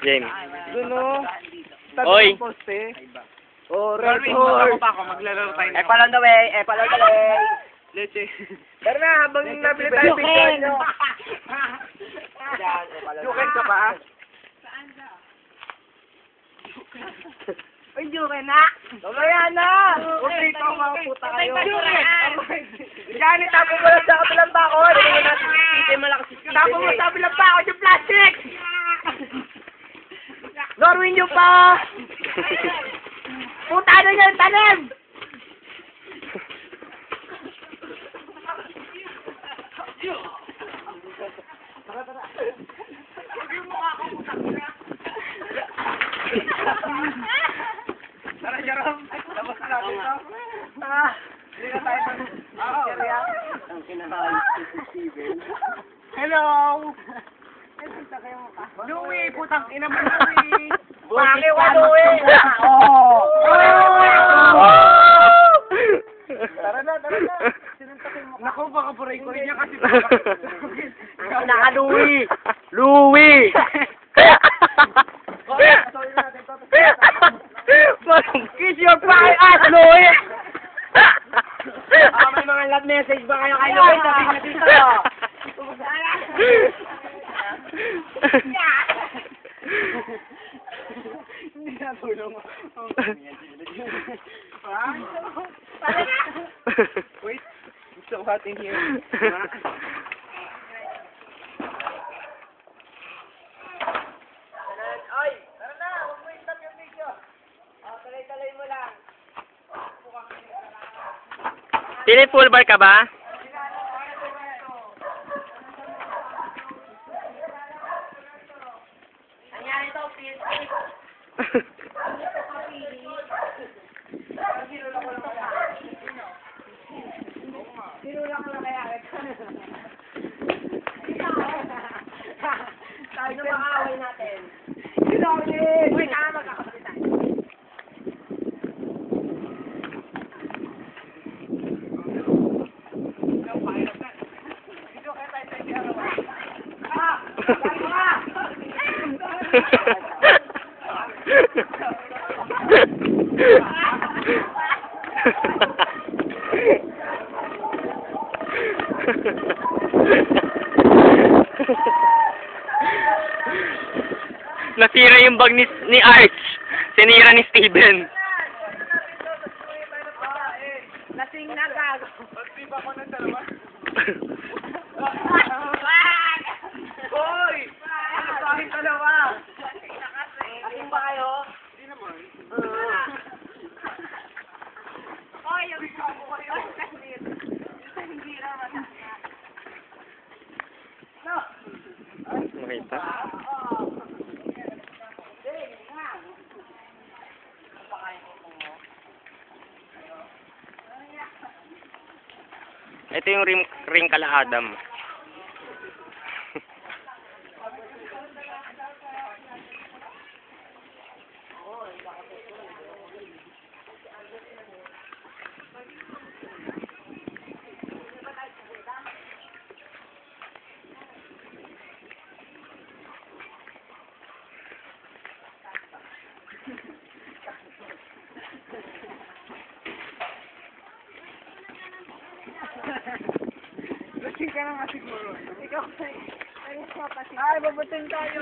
James. Doon o. Oy! Oh, red horse. Maglalaro tayo. Along the way, along the way. Leche. Tara na, habang nabili tayo picture nyo. Juken ka pa? Uy, Juken na! Mamaya na! Huwag dito, mga puta kayo. Diyan, tapo mo lang sa kabilang bako. Hindi mo natin sisisi, malakas sisisi. Tapo mo sa kabilang bako, yung plastic! Norwin nyo pa! Puta na nyo yung tanim! Tara, Jerome. Labas na natin ito. Hindi na tayo ang kinakain si Steven. Hello! Louie, putang ina mo, Louie! Pake wa, Louie! Tara na, tara na. Naku, baka buray ko rin niya kasi Naka-Louie! Louie! Kiss your pie ass, Louie! May mga love message ba kayo kay Louie? Sabi na dito. Hindi na tulong. Wait, it's so hot in here. Ay, tara na, huwag mo i-stop yung video. Talay-talay mo lang. Pili full bar ka ba? Nangyari ito, PSP. Sinula ko na kaya. Tayo na makaaway natin. Sinuli! Uy, kaya magkakapit tayo. Nasira yung bag ni Arch. Sinira ni Steven. Lasing na gago. Pag-trip ako ng dalawa. Hoy! Ano sa aking dalawa? Lasing ba kayo? Hindi naman. Hoy, yung ikaw ko kayo. Hindi naman. No. Makita? Ito yung ring kala Adam. Lasing ka naman siguro. Ikaw kasi. Ay, babatin tayo.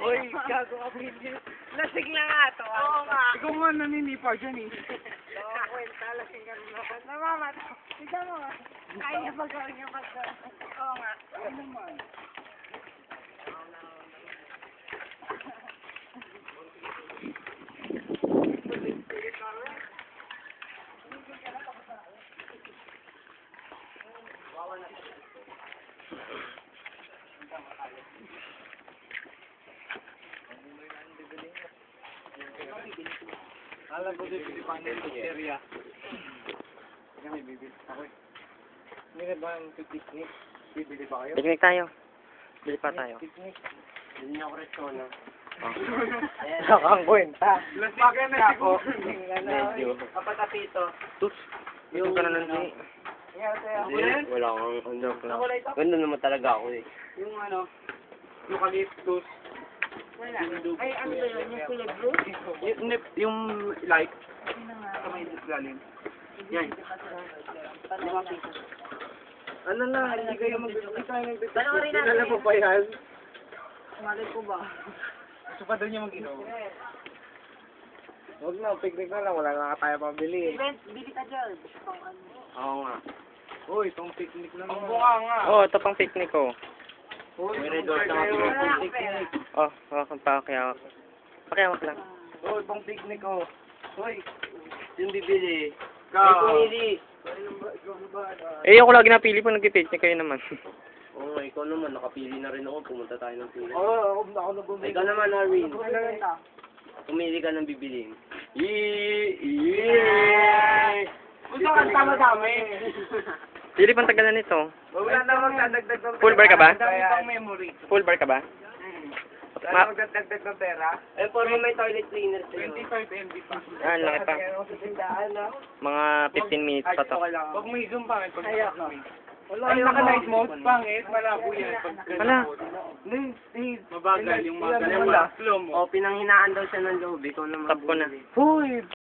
Uy, gago ka video. Lasing na nga to. Oo nga. Ikaw nga naninipa dyan eh. Oo, kwenta. Lasing ka rin ako. Namamat. Ikaw mo nga. Kaya ba gawin yung pagkakas? Oo nga. Ano naman? Alam ko din pili panel sa area. Kami bibili ako. Hindi ba ang picnic? Bibili ba kayo? Picnic tayo. Bili pa tayo. Picnic. Hindi niya ako restaurant. Nakang kwenta. Bakit na ako? Medyo. Kapatapito. Tus. Yung ka na nanti. Ngayon sa'yo. Wala akong ano. Ganda naman talaga ako eh. Yung ano? eucalyptus. Wala. Ay, ano ba yun? Yung kulay blue? Yung light. Sa may lalim. Yan. Ano na, hindi kayo mag-picnic. Kilala mo pa yan? Malay ko ba? Gusto pa doon yung mag-inom. Huwag na, picnic na lang. Wala nga tayo pabili. Bili ka dyan. Oo nga. Uy, itong picnic lang. Ang Oo, oh, ito pang picnic ko. May resort na kami ng picnic. Oh, pakiyawak. Pakiyawak lang. Uy, pang picnic ko. Uy, yung bibili. Ay, Ikaw. pumili. Eh, ako lagi napili po, nag-picnic kayo naman. Oo, ikaw naman, nakapili na rin ako, pumunta tayo ng pili. Oo, ako na bumili. Ikaw naman, Arwin, pumili ka ng bibiliin. Yee! Gusto ka tama-dami. Pili pang tagalan nito. Wala na magdadagdag ng pera. Full bar ka ba? Ang dami pang memory. Full bar ka ba? Wala na magdadagdag ng pera. Eh, for mo may toilet cleaner sa'yo. 25 MB pa. Ah, laki pa. Mga 15 minutes pa to. Huwag mo i-zoom pa. Wala yung naka-night mode, pangit. Malabo yan. Wala. Mabagal yung mga slow mo. O, pinanghinaan daw siya ng loob, ikaw naman. Tap ko na. Hoy!